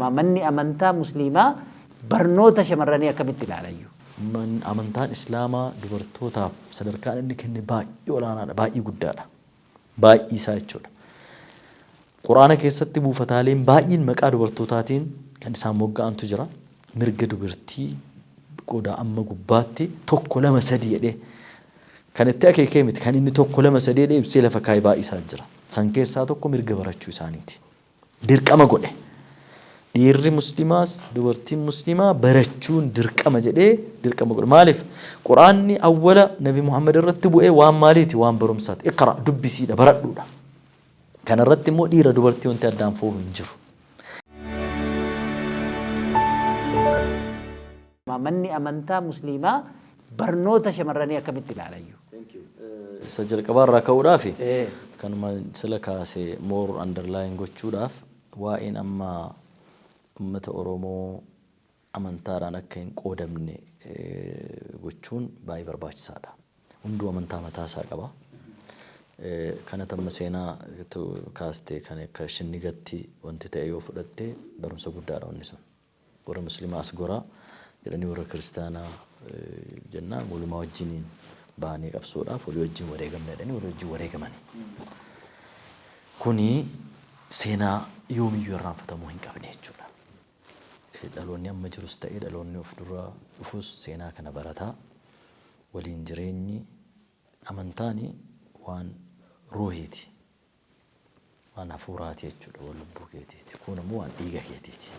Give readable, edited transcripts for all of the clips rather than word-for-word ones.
manni amantaa musliimaa barnoota shamarranii akkamitti ilaalayu? Man amantaan islaamaa dubartootaaf sadarkaan inni kenne baay'ee olaanaadha, baay'ee guddaadha. Baay'ee isaa jechuudha. Quraana keessatti buufataaleen baay'een maqaa dubartootaatiin kan isaan mogga'antu jira. Mirga dubartii qodaa amma gubbaatti tokko lama sadii jedhee kan itti akeekee miti kan inni tokko lama sadii jedhee ibsee lafa kaayee baay'ee isaa jira. San keessaa tokko mirga barachuu isaaniiti. Dirqama godhe. Dhiirri musliimaas dubartiin musliimaa barachuun dirqama jedhee dirqama godhe. Maaliif? Quraanni awwala Nabi Muhammad irratti bu'ee waan maaliiti? Waan barumsaati. Iqra dubbisiidha, baradhuudha. Kana irratti immoo dhiira dubartii wanti addaan foofu hin jiru. Manni amantaa musliimaa barnoota shamarranii akkamitti ilaalayu? Isa jalqabaa irraa ka'uudhaaf kanuma sila kaasee more underline gochuudhaaf waa'een amma ummata Oromoo amantaadhaan akka hin qoodamne gochuun baay'ee barbaachisaadha. Hunduu amantaa mataa isaa qaba. Kana tamma seenaa kaastee kan akka Shinnigatti wanti ta'e yoo fudhatte barumsa guddaadha wanni sun. Warra musliimaas goraa jedhanii warra kiristaanaa jennaan walumaa wajjiniin bahanii qabsuudhaaf walii wajjin wareegamne jedhanii walii wajjin wareegamanii. Kuni seenaa yoomiyyuu irraanfatamuu hin qabne jechuudha. Dhaloonni amma jirus ta'ee dhaloonni of dura dhufus seenaa kana barataa waliin jireenyi amantaani waan ruuhiiti. Waan hafuuraati jechuudha waan lubbuu keetiiti. Kun ammoo waan dhiiga keetiiti.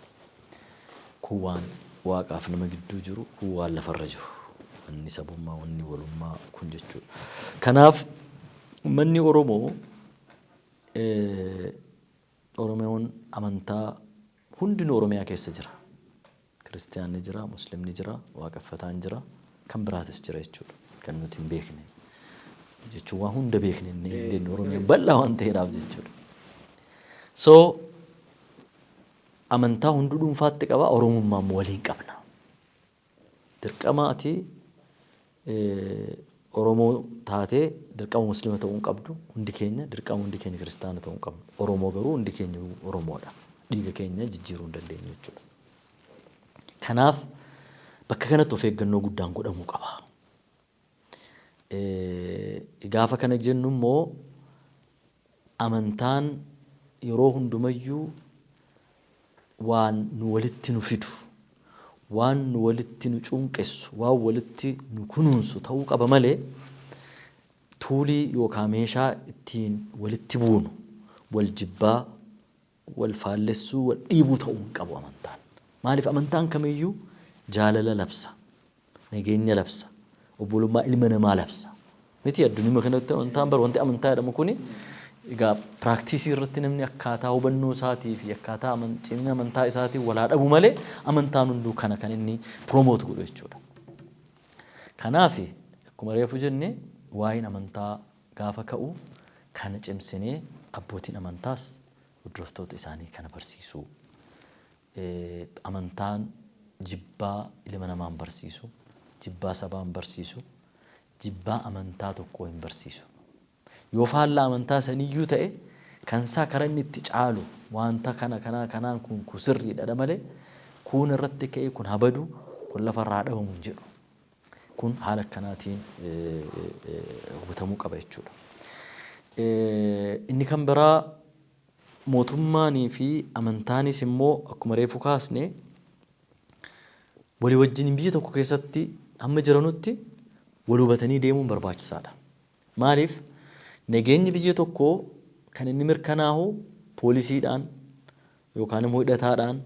Kun waan waaqaaf nama gidduu jiru, kun waan lafarra jiru. Wanni sabummaa, wanni walummaa kun jechuudha. Kanaaf uummanni Oromoo Oromoon amantaa hundinuu Oromiyaa keessa jira. Kiristaanni jira, Muslimni jira, waaqeffataan jira, kan biraatis jira jechuudha. Kan nuti hin beekne. Jechuun waan hunda beekne inni Oromiyaan bal'aa waan ta'eedhaaf jechuudha. So amantaa hunduu dhuunfaatti qaba, Oromummaan waliin qabna. Dirqama ati Oromoo taatee dirqama Musliima ta'uu hin qabdu, hundi keenya dirqama hundi keenya kiristaana ta'uu hin qabdu. Oromoo garuu hundi keenya Oromoodha. Dhiiga keenya jijjiiruu hin dandeenyu jechuudha. Kanaaf bakka kanatti of eeggannoo guddaan godhamuu qaba. Gaafa kana jennu immoo amantaan yeroo hundumayyuu waan nu walitti nu fidu, waan nu walitti nu cunqessu, waan walitti nu kunuunsu ta'uu qaba malee tuulii yookaan meeshaa ittiin walitti buunu, wal jibbaa, wal faallessuu, wal dhiibuu ta'uu hin qabu amantaan. Maaliif amantaan kamiyyuu jaalala labsa, nageenya labsa, obbolummaa ilma namaa labsa. Miti addunyaa kanatti amantaan bar wanti amantaa jedhamu kuni egaa praaktisii irratti namni akkaataa hubannoo isaatii fi akkaataa cimina amantaa isaatiin walaa dhabu malee amantaan hunduu kana kan inni promote godhu jechuudha. Kanaaf akkuma reefu jenne waa'een amantaa gaafa ka'u kana cimsinee abbootiin amantaas hordoftoota isaanii kana barsiisuu. Amantaan jibbaa ilma namaan barsiisu, jibbaa sabaan barsiisu, jibbaa amantaa tokkoo hin barsiisu. Yoo faallaa amantaa saniyyuu ta'e kan isaa karaa inni itti caalu wanta kanaan kun sirriidha malee kun irratti ka'ee kun habadu kun lafarraa dhabamu hin jedhu. Kun haala kanaatiin hubatamuu qaba jechuudha. Inni kan biraa mootummaanii fi amantaanis immoo akkuma reefu kaasne walii wajjin biyya tokko keessatti hamma jiranutti wal hubatanii deemuun barbaachisaadha. Maaliif? Nageenyi biyya tokkoo kan inni mirkanaa'u poolisiidhaan yookaan immoo hidhataadhaan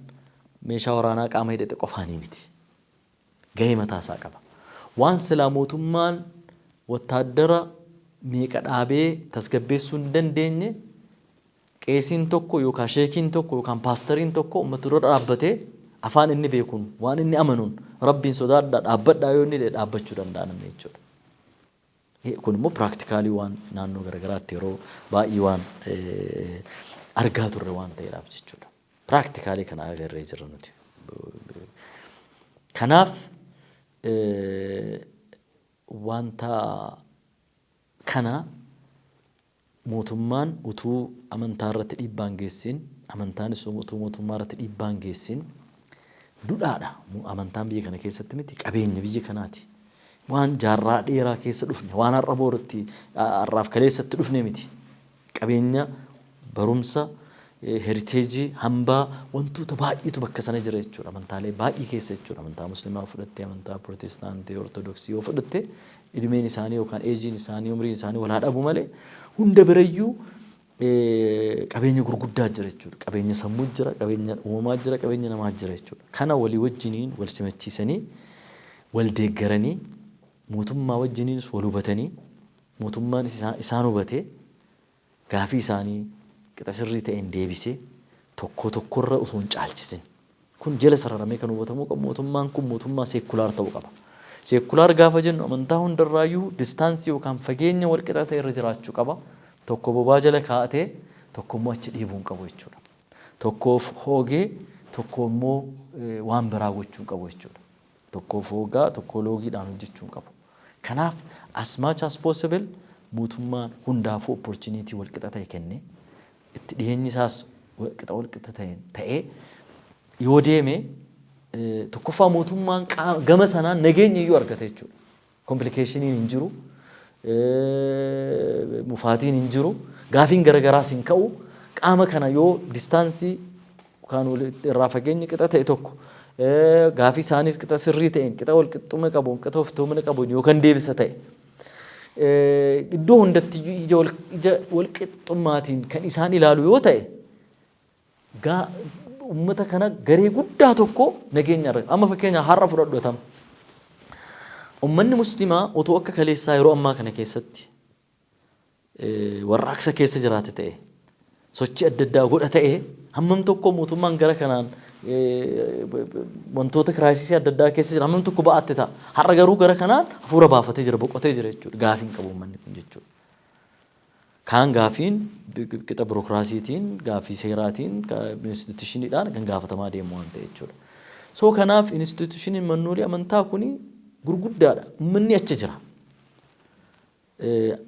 meeshaa waraanaa qaama hidhate qofaanii miti. Gahee mataa isaa qaba. Waan silaa mootummaan wattaaddara meeqa dhaabee tasgabbeessuu hin dandeenye qeesiin tokko yookaan sheekiin tokko yookaan paastariin tokko uummata dura dhaabbatee afaan inni beekuun waan inni amanuun rabbiin sodaadhaa dhaabbadhaa yoo inni dhaabbachuu danda'a namni jechuudha. Kun immoo practically waan naannoo garagaraatti yeroo baay'ee waan argaa turre waan ta'eedhaaf jechuudha. Practically kana agarree jirra nuti. Kanaaf wanta kana mootummaan utuu amantaa irratti dhiibbaan geessin amantaan mootummaa irratti dhiibbaan geessin duudhaadha. Amantaan biyya kana keessatti miti qabeenya biyya kanaati. Waan jaarraa dheeraa keessa dhufne waan har'a boorratti har'aaf kaleessatti dhufne miti. Qabeenya barumsa heriteejii hambaa wantoota baay'eetu bakka sana jira jechuudha. Amantaalee baay'ee keessa jechuudha. Amantaa musliimaa fudhattee amantaa pirootestaantii ortodoksii yoo fudhatte idimeen isaanii yookaan eejiin isaanii umriin isaanii walaa dhabu malee hunda birayyuu qabeenya gurguddaa jira jechuudha. Qabeenya sammuu jira, qabeenya uumamaa jira, qabeenya namaa jira jechuudha. Kana walii wajjiniin wal simachiisanii wal deeggaranii mootummaa wajjiniinis wal hubatanii mootummaan isaan hubatee gaafii isaanii qixa sirrii ta'een deebisee tokkorra osoo hin caalchisin. Kun jala sararamee kan hubatamuu qabu mootummaan kun mootummaa seekulaar ta'uu qaba. Seekulaar gaafa jennu amantaa hundarraayyuu distaansii yookaan fageenya wal qixa ta'e irra jiraachuu qaba. Tokko bobaa jala kaa'atee tokko immoo achi dhiibuu hin qabu jechuudha. Tokkoof hoogee tokko immoo waan biraa gochuu hin qabu jechuudha. Tokkoof hoogaa tokko loogiidhaan hojjechuu hin qabu. Kanaaf as much as possible mootummaan hundaafuu opportunity wal qixa ta'e kennee itti dhiyeenyi isaas wal qixa ta'ee yoo deeme tokkoffaa mootummaan gama sanaan nageenya iyyuu argata jechuudha. Complicationin hin jiru, mufaatiin hin jiru, gaafiin garagaraas hin ka'u. Qaama kana yoo distaansii yookaan irraa fageenya qixa ta'e tokko gaafii isaanis qixa sirrii ta'een qixa wal qixxume qabuun qixa oftoomina qabuun yookaan deebisa ta'e iddoo hundatti ija wal qixxummaatiin kan isaan ilaalu yoo ta'e ummata kana garee guddaa tokko nageenya argata. Amma fakkeenya har'a fudhadhu. Ummanni muslimaa otoo akka kaleessaa yeroo ammaa kana keessatti warraaqsa keessa jiraate ta'e sochii adda addaa godha ta'e hammam tokko mootummaan gara kanaan wantoota kiraayisisii adda addaa keessa jira hammam tokko ba'atte ta'a. Har'a garuu gara kanaan hafuura baafatee jira boqotee jira jechuudha. Gaafiin qabu uummanni kun jechuudha. Kaan gaafiin qixa birookiraasiitiin gaafii seeraatiin instituushiniidhaan kan gaafatamaa deemu waan ta'e jechuudha. So kanaaf instituushiniin mannoolee amantaa kuni gurguddaadha. Uummanni achi jira.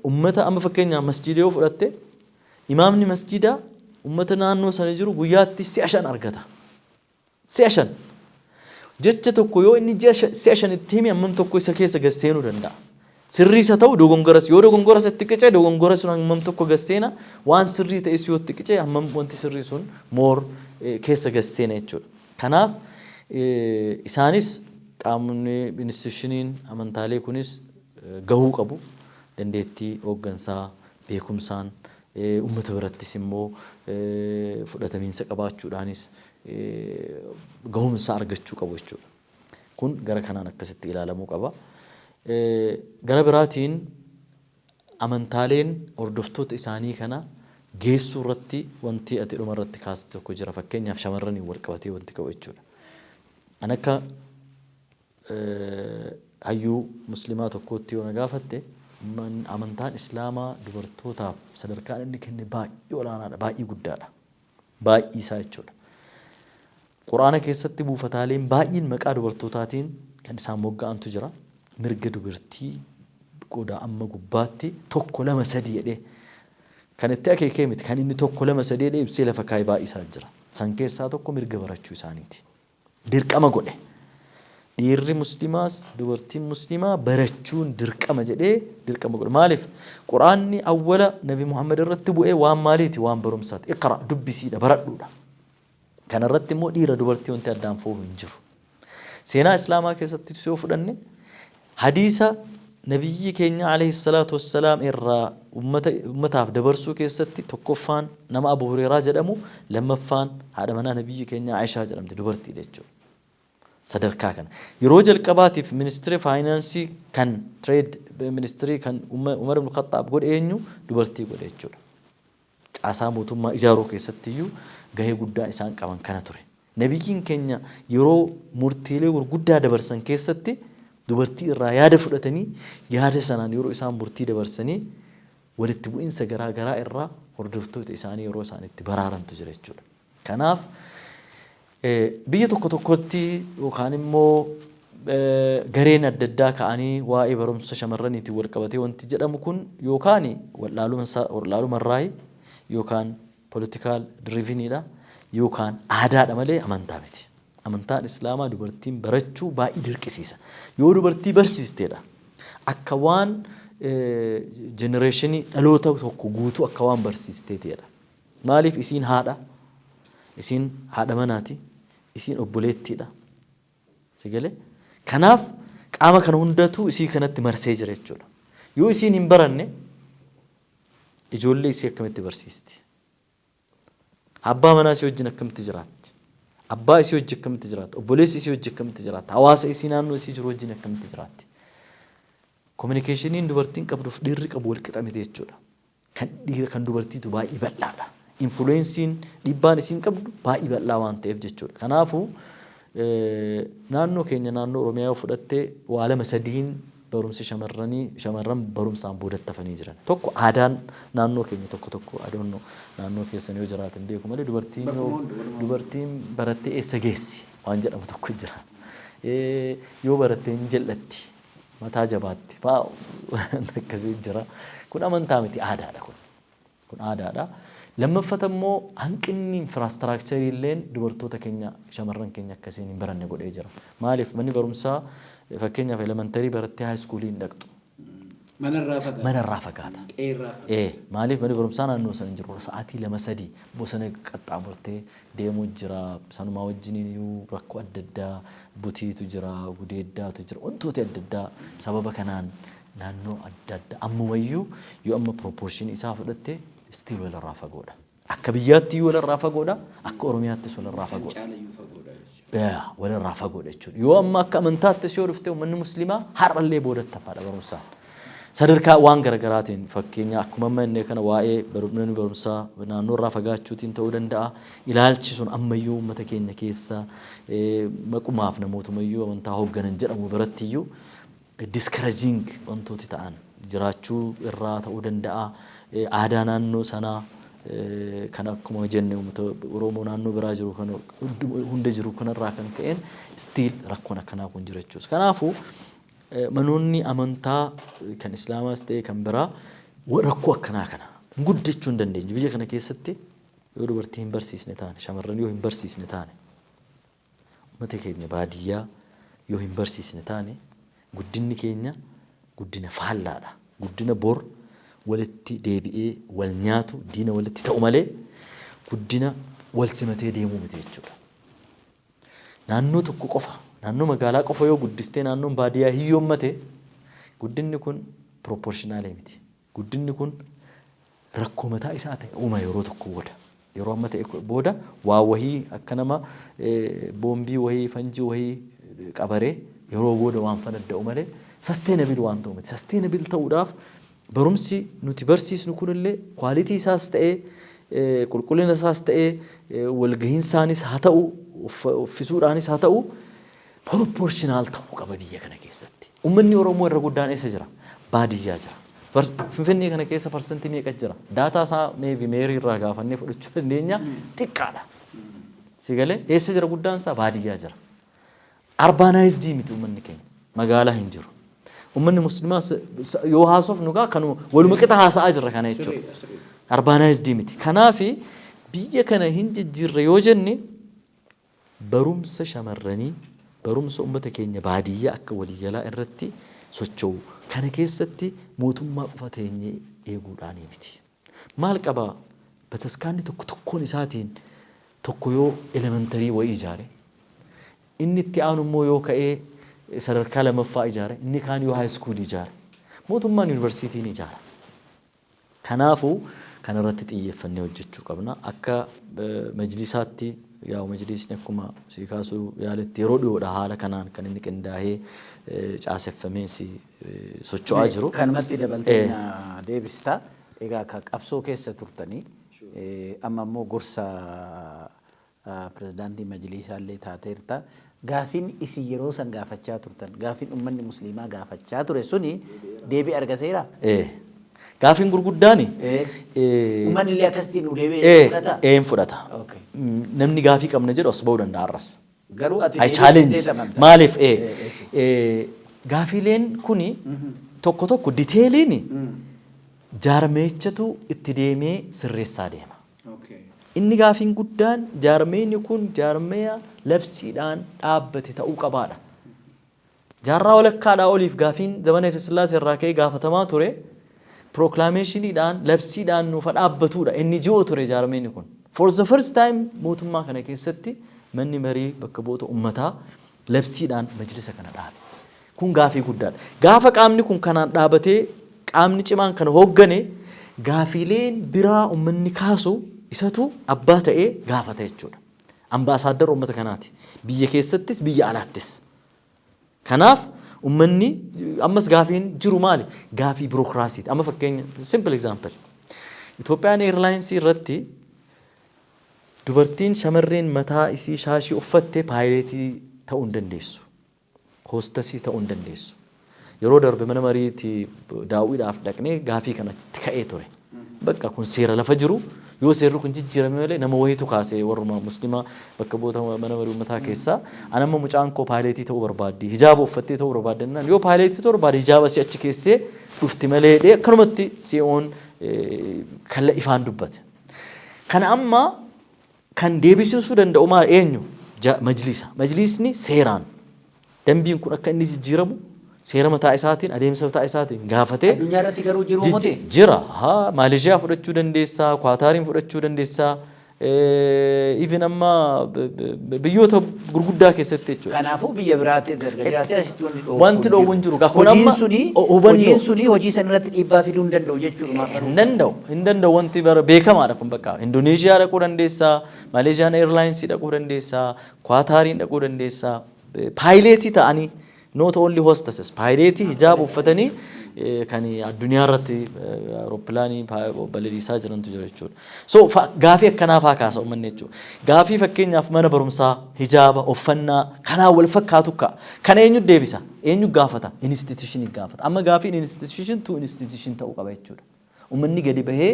Uummata amma fakkeenyaaf masjiida yoo fudhatte imaamni masjiidaa uummata naannoo sana jiru guyyaatti 5 argata. 5 jecha tokko yoo inni 5 itti himi hammam tokko isa keessa gasseenuu danda'a. Sirrii isa ta'u dogongoras yoo dogongoras itti qicee dogongoras sun hammam tokko gasseena waan sirrii ta'es yoo itti qicee hammam wanti sirrii sun moor keessa gasseena jechuudha. Kanaaf isaanis qaamni instituushiniin amantaalee kunis gahuu qabu dandeettii hooggansaa beekumsaan uummata birattis immoo fudhatamiinsa qabaachuudhaanis gahumsa argachuu qabu jechuudha. Kun gara kanaan akkasitti ilaalamuu qaba. Gara biraatiin amantaaleen hordoftoota isaanii kana geessuu irratti wanti ati dhuma irratti kaaste tokko jira. Fakkeenyaaf shamarraniin wal qabatee wanti qabu jechuudha. An akka hayyuu muslimaa tokkootti yoo na gaafatte amantaan islaamaa dubartootaaf sadarkaan inni kenne baay'ee olaanaadha, baay'ee guddaadha. Baay'ee isaa jechuudha. Quraana keessatti buufataaleen baay'een maqaa dubartootaatiin kan isaan mogga'antu jira. Mirga dubartii qodaa amma gubbaatti 1 2 3 jedhee kan itti akeekee miti kan inni 1 2 3 jedhee ibsee lafa kaayee baay'ee isaa jira. San keessaa tokko mirga barachuu isaaniiti. Dirqama godhe. Dhiirri muslimaas dubartiin muslimaa barachuun dirqama jedhee dirqama godhe. Maaliif? Quraanni awwala Nabi Muhammad irratti bu'ee waan maaliiti? Waan barumsaati. Iqra dubbisiidha, baradhuudha. Kana irratti immoo dhiira dubartii wanti addaan foofu hin jiru. Seenaa islaamaa keessatti yoo fudhanne hadiisa nabiyyi keenya alayhi salaatu wassalaam irraa ummataaf dabarsuu keessatti tokkoffaan nama Abu Hurayraa jedhamu lammaffaan haadha manaa nabiyyi keenya Aishaa jedhamte dubartiidha jechuudha. Sadarkaa kana yeroo jalqabaatiif ministeera faayinaansii kan trade ministeerii kan Umar ibn Khattaab godhe eenyu dubartii godhe jechuudha. Caasaa mootummaa ijaaruu keessatti iyyuu gahee guddaa isaan qaban kana ture. Nabiyyiin keenya yeroo murtiilee gurguddaa dabarsan keessatti dubartii irraa yaada fudhatanii yaada sanaan yeroo isaan murtii dabarsanii walitti bu'iinsa garaa garaa irraa hordoftoota isaanii yeroo isaan itti baraarantu jira jechuudha. Kanaaf biyya tokko tokkotti yookaan immoo gareen adda addaa ka'anii waa'ee barumsa shamarraniitiin wal qabatee wanti jedhamu kun yookaan wallaalumarraa yookaan political drivenidha yookaan aadaadha malee amantaa miti. Amantaan Islaamaa dubartiin barachuu baay'ee dirqisiisa. Yoo dubartii barsiisteedha akka waan jenereeshinii dhaloota tokko guutuu akka waan barsiisteetidha. Maaliif isiin haadha, isiin haadha manaati, isiin obboleettiidha. Sigalee kanaaf qaama kana hundatu isii kanatti marsee jira jechuudha. Yoo isiin hin baranne ijoollee isii akkamitti barsiisti? Abbaa manaa isii wajjin akkamitti jiraatti? Abbaa isii wajjin akkamitti jiraatti? Obboleessi isii wajjin akkamitti jiraatti? Hawaasa isii naannoo isii jiru wajjin akkamitti jiraatti? Communicationin dubartiin qabduuf dhiirri qabu wal qixa miti jechuudha. Kan dubartiitu baay'ee bal'aadha. Influensiin dhiibbaan isiin qabdu baay'ee bal'aa waan ta'eef jechuudha. Kanaafuu naannoo keenya naannoo Oromiyaa fudhattee waa lama sadiin barumsi shamarran barumsaan boodattafanii jiran. Tokko aadaan naannoo keenya tokko adoonnoo naannoo keessan yoo jiraatan beeku malee dubartiin barattee eessa geessi waan jedhamu tokko jira. Yoo barattee hin jal'atti mataa jabaatti fa'aa akkasii jira. Kun amantaa miti aadaadha kun. Kun aadaadha. Lammaffata immoo hanqinni infraastiraakcharii illeen dubartoota keenya shamarran keenya akkasiin hin baranne godhee jira. Maaliif manni barumsaa fakkeenyaaf elementarii barattee haayiskuulii hin dhaqxu. Manarraa fagaata. Maaliif manni barumsaa naannoo sana hin jiru sa'aatii 2-3 bosona qaxxaamurtee deemuu jira. Sanumaa wajjiniin rakkoo adda addaa butiitu jira, gudeeddaatu jira, wantoota adda addaa sababa kanaan naannoo adda addaa ammumayyuu yoo amma proportion isaa fudhatte still walirraa fagoodha. Akka biyyaatti walirraa fagoodha, akka Oromiyaattis walirraa fagoodha. Walirraa fagoodha jechuudha. Yoo amma akka amantaattis yoo dhufte uummanni musliimaa har'allee boodattafaadha barumsaan. Sadarkaa waan garaagaraatiin fakkeenya akkuma amma inni kana waa'ee manni barumsaa naannoo irraa fagaachuutiin ta'uu danda'a. Ilaalchi sun ammayyuu uummata keenya keessa maqumaaf namootumayyuu amantaa hoogganan jedhamu birattiyyuu discouraging wantooti ta'an jiraachuu irraa ta'uu danda'a. Aadaa naannoo sanaa kan akkuma jenne uummata Oromoo naannoo biraa jiru kan hunda jiru kanarraa kan ka'een still rakkoon akkanaa kun jira jechuudha. Kanaafuu manoonni amantaa kan Islaamaas ta'e kan biraa rakkoo akkanaa kana guddachuu hin dandeenye. Biyya kana keessatti yoo dubartii hin barsiisne taane shamarran yoo hin barsiisne taane uummata keenya baadiyyaa yoo hin barsiisne taane guddinni keenya guddina faallaadha. Guddina bor walitti deebi'ee wal nyaatu diina walitti ta'u malee guddina wal simatee deemuu miti jechuudha. Naannoo tokko qofa naannoo magaalaa qofa yoo guddistee naannoon baadiyyaa hiyyoommate guddinni kun proportionaalee miti. Guddinni kun rakkoo mataa isaa ta'e uuma yeroo tokko booda. Yeroo amma ta'e booda waa wahii akka nama boombii wahii fanjii wahii qabaree yeroo booda waan fanadda'u malee sustainable waan ta'u miti. Sustainable ta'uudhaaf barumsi nuti barsiisnu kunillee quality isaas ta'ee qulqullina isaas ta'ee walgahiinsaanis haa ta'u uffisuudhaanis haa ta'u proportional ta'uu qaba biyya kana keessatti. Uummanni Oromoo irra guddaan eessa jira? Baadiyyaa jira. Finfinnee kana keessa parsantii meeqa jira? Daataa isaa meerii irraa gaafannee fudhachuu dandeenya xiqqaadha. Sigalee eessa jira guddaan isaa? Baadiyyaa jira. Urbanized miti uummanni keenya. Magaalaa hin jiru. Uummanni musliimaa yoo haasofnu gaa kanuma waluma qixa haasa'aa jirra kana jechuudha. Urbanized miti. Kanaaf biyya kana hin jijjiirre yoo jenne barumsa shamarranii barumsa uummata keenya baadiyyaa akka waliigalaa irratti socho'u kana keessatti mootummaa qofa teenyee eeguudhaanii miti. Maal qabaa bataskaanni tokkoon isaatiin tokko yoo elementarii wayii ijaare inni itti aanu immoo yoo ka'ee sadarkaa lamaffaa ijaare inni kaan yoo haayiskuulii ijaare mootummaan yuunivarsiitiin ijaara. Kanaafuu kanarratti xiyyeeffannee hojjechuu qabna. Akka majlisaatti yaa majlisni akkuma si kaasuu yaaletti yeroo dhiyoodha haala kanaan kan inni qindaa'ee caaseffamee socho'aa jiru. Kanumatti dabaltee deebistaa. Egaa akka qabsoo keessa turtanii amma immoo gorsa pirezidaantii majlisaallee taateerta. Gaafiin isin yeroo san gaafachaa turtan gaafiin uummanni musliimaa gaafachaa ture suni deebii argateera. Gaafiin gurguddaani. Uummanni illee akkasitti nu deebi'ee fudhata. Een fudhata. Namni gaafii qabna jedhu as ba'uu danda'a arras. Garuu ati I challenge. Maaliif gaafiileen kuni tokko diteeliini jaarmeechatu itti deemee sirreessaa deema. Inni gaafiin guddaan jaarmeenyi kun jaarmeya labsiidhaan dhaabbate ta'uu qabaadha. Jaarraa walakkaadhaa oliif gaafiin zamana Hayila Sillaasee irraa ka'ee gaafatamaa ture. Proclamationiidhaan labsiidhaan nuuf dhaabbatudha. Inni ji'oo ture jaarmeenyi kun. For the first time mootummaa kana keessatti manni marii bakka bu'oota uummataa labsiidhaan majlisa kana dhaabe. Kun gaafii guddaadha. Gaafa qaamni kun kanaan dhaabatee qaamni cimaan kana hooggane gaafiileen biraa uummanni kaasu isatu abbaa ta'ee gaafata jechuudha. Ambaasaadar uummata kanaati. Biyya keessattis biyya alaattis. Kanaaf uummanni ammas gaafiin jiru maali? Gaafii birookiraasiiti. Amma fakkeenya simple example. Itoophiyaan Airlines irratti dubartiin shamarreen mataa isii shaashii uffattee paayileetii ta'uu hin dandeessu. Hoostasii ta'uu hin dandeessu. Yeroo darbe mana mariitti daawwiidhaaf dhaqnee gaafii kanatti ka'ee ture. Bakka kun seera lafa jiru yoo seerri kun jijjiirame malee nama wayiitu kaasee warruma muslimaa bakka bu'oota mana marii uummataa keessaa anamma mucaan koo paayileetii ta'uu barbaaddi hijaaba uffattee ta'uu barbaadannaan yoo paayileetii ta'uu barbaadde hijaaba si achi keessee dhufti malee akkanumatti si'oon kalla ifaan dubbate. Kana amma kan deebisuu danda'u maal eenyu? Majlisa. Majlisni seeraan dambiin kun akka inni jijjiiramu seera mataa isaatiin adeemsa mataa isaatiin gaafatee addunyaa irratti garuu jiru muti jira. Maaleeshiyaa fudhachuu dandeessaa, Kwaataariin fudhachuu dandeessaa, even amma biyyoota gurguddaa keessatti jechuudha. Kanaafuu biyya biraatti dargaggaatti asitti wanti dhoowwan jiru. Hojiin suni hojii san irratti dhiibbaa fiduu hin danda'u jechuudha. Hin danda'u wanti beekamaadha kun bakka. Indoneeshiyaa dhaquu dandeessaa, Maaleeshiyaan Airlines dhaquu dandeessaa, Kwaataariin dhaquu dandeessaa. Paayileetii ta'anii not only hostesses paayileetii hijaaba uffatanii kan addunyaa irratti aeropilaanii balaliisaa jirantu jira jechuudha. So gaafii akkanaa faa kaasa uummanni jechuudha. Gaafii fakkeenyaaf mana barumsaa hijaaba uffannaa kanaan wal fakkaatu ka'a. Kana eenyu deebisa? Eenyu gaafata? Institution gaafata. Amma gaafiin institution to institution ta'uu qaba jechuudha. Uummanni gadi bahee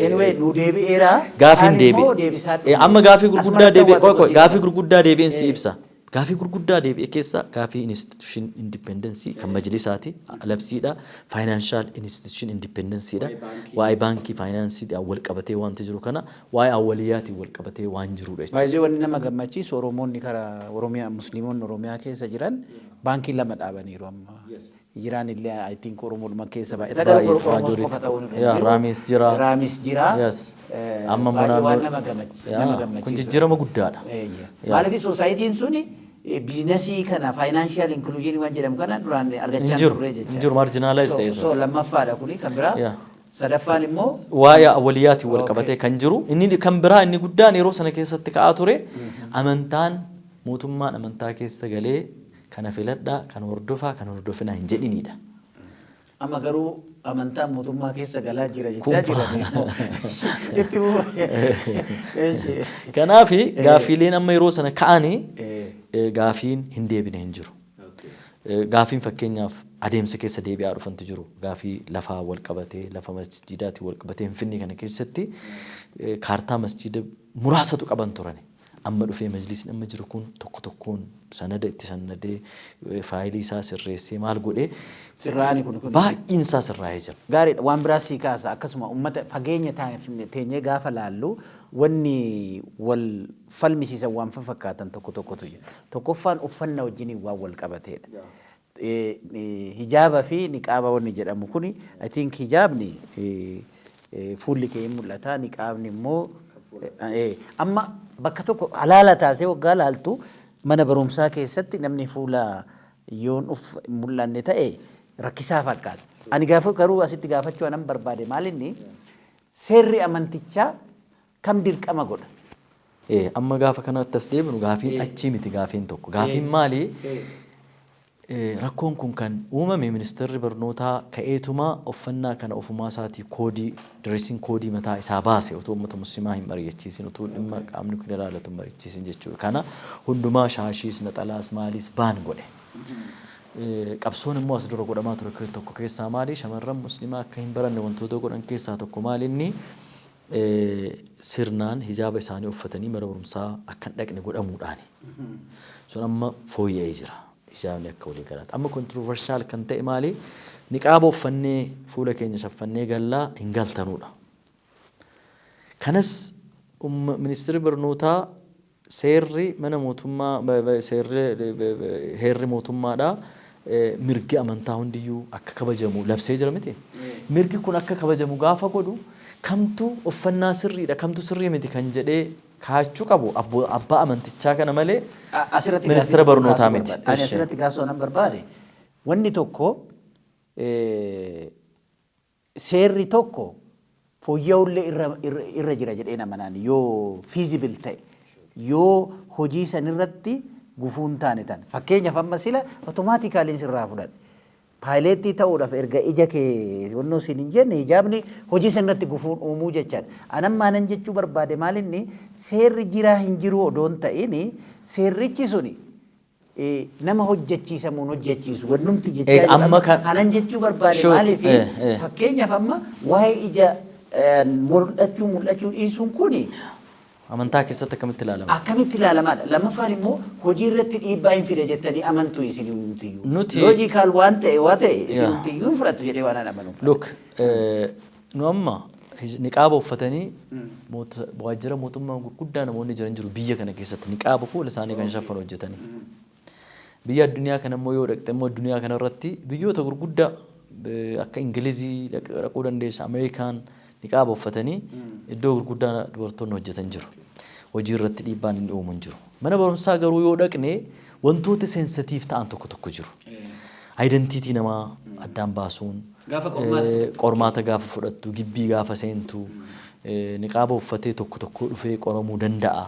anyway nu deebi'eera. Gaafiin deebi'e. Amma gaafii gurguddaa deebi'e. Gaafii gurguddaa deebi'een si ibsa. Gaafii gurguddaa deebi'e keessa gaafii institution independency kan majlisaati labsiidha. Financial institution independency dha. Waa'ee baankii faayinaansii wal qabatee wanti jiru kana waa'ee awwaliyaatiin wal qabatee waan jirudha jechuudha. Baay'ee wanni nama gammachiisu Oromoonni karaa Oromiyaa Musliimonni Oromiyaa keessa jiran baankii lama dhaabaniiru amma. Jiran illee I think Oromoodhuma keessa baay'ee. Oromoo qofa ta'uu ni danda'u. Raamis jira. Raamis jira. Yes. Amma mana kun jijjiirama guddaadha. Maaliif soosaayitiin suni biizinasii kana financial inclusion waan jedhamu kana duraan argachaa turre jechuudha. Injiru marginalize ta'e. So lammaffaadha kuni kan biraa. Sadaffaan immoo waa'ee awwaliyaatiin wal qabatee kan jiru inni kan biraa inni guddaan yeroo sana keessatti ka'aa ture amantaan mootummaan amantaa keessa galee kana filadhaa kan hordofaa kan hordofina hin jedhinidha. Amma garuu amantaan mootummaa keessa galaa jira jechaa jira. Kanaaf gaafiileen amma yeroo sana ka'anii gaafiin hin deebine hin jiru. Gaafiin fakkeenyaaf adeemsa keessa deebi'aa dhufantu jiru. Gaafii lafaa wal qabatee lafa masjiidaatiin wal qabatee Finfinnee kana keessatti kaartaa masjiida muraasatu qaban turani. Amma dhufee majlisni amma jiru kun tokko tokkoon sanada itti sanadee faayilii isaa sirreessee maal godhee sirraani kun baay'een isaa sirraa'ee jira. Gaariidha waan biraa sii kaasa akkasuma uummata fageenya teenyee gaafa laallu wanni wal falmisiisan waan fakkaatan tokko tokkotu jira. Tokkoffaan uffannaa wajjin waan wal qabateedha. Hijaaba fi niqaaba wanni jedhamu kuni I think hijaabni fuulli kee mul'ata niqaabni immoo amma bakka tokko halaala taatee waggaa laaltu mana barumsaa keessatti namni fuula yoon mul'anne ta'e rakkisaa fakkaata. Ani gaafa garuu asitti gaafachuu anan barbaade maalinni seerri amantichaa kam dirqama godha? Amma gaafa kanatti as deebinu gaafiin achii miti gaafiin tokko. Gaafiin maali? Rakkoon kun kan uumame ministeerri barnootaa ka'eetuma uffannaa kana ofumaa isaatii koodii dressing koodii mataa isaa baase otoo uummata musliimaa hin mari'achiisin otoo dhimma qaamni kun ilaalatu hin mari'achiisin jechuudha. Kana hundumaa shaashiis naxalaas maaliis baan godhe. Qabsoon immoo as dura godhamaa ture tokko keessaa maali shamarran musliimaa akka hin baranne wantoota godhan keessaa tokko maali inni sirnaan hijaaba isaanii uffatanii mana barumsaa akka hin dhaqne godhamuudhaani. Sun amma fooyya'ee jira. Hijaabni akka walii galaati. Amma controversial kan ta'e maali? Niqaaba uffannee fuula keenya shaffannee gallaa hin galtanuudha. Kanas ministeerri barnootaa seerri mana mootummaa seerri heerri mootummaadhaa mirgi amantaa hundiyyuu akka kabajamu labsee jira miti. Mirgi kun akka kabajamu gaafa godhu kamtu uffannaa sirriidha kamtu sirrii miti kan jedhee kaachuu qabu abbaa amantichaa kana malee ministeera barnootaa miti. Ani asirratti kaasuu nan barbaade wanni tokko seerri tokko fooyya'ullee irra jira jedhee namanaan yoo feasible ta'e yoo hojii san irratti gufuun taane tan fakkeenyaaf amma sila automaatikaalii sirraa fudhan paayileettii ta'uudhaaf erga ija kee wannoo siin hin jenne hijaabni hojii san irratti gufuun uumuu jechaadha. Anamaanan jechuu barbaade maalinni seerri jiraa hin jiru odoon ta'in seerrichi suni nama hojjechiisamuun hojjechiisu wannumti jechaa amma kan anan jechuu barbaade maaliif fakkeenyaaf amma waa'ee ija mul'achuu dhiisuun kuni amantaa keessatti akkamitti ilaalama? Akkamitti ilaalamaadha. Lammaffaan immoo hojii irratti dhiibbaa hin fide jettanii amantuu isin humtiyyuu. Nuti loojikaal waan ta'e isin humtiyyuu fudhattu jedhee waan amanuuf. Look, nu amma niqaaba uffatanii waajjira mootummaa gurguddaa namoonni jiran jiru biyya kana keessatti niqaaba fuula isaanii kan shaffan hojjetanii. Biyya addunyaa kana immoo yoo dhaqxe immoo addunyaa kana irratti biyyoota gurguddaa akka Ingilizii dhaquu dandeessa Ameerikaan niqaaba uffatanii iddoo gurguddaa dubartoonni hojjetan jiru. Hojii irratti dhiibbaan hin uumu jiru. Mana barumsaa garuu yoo dhaqne wantoota sensitiif ta'an tokko jiru. Identiitii namaa addaan baasuun qormaata gaafa fudhattu gibbii gaafa seentu niqaaba uffatee tokko dhufee qoramuu danda'a.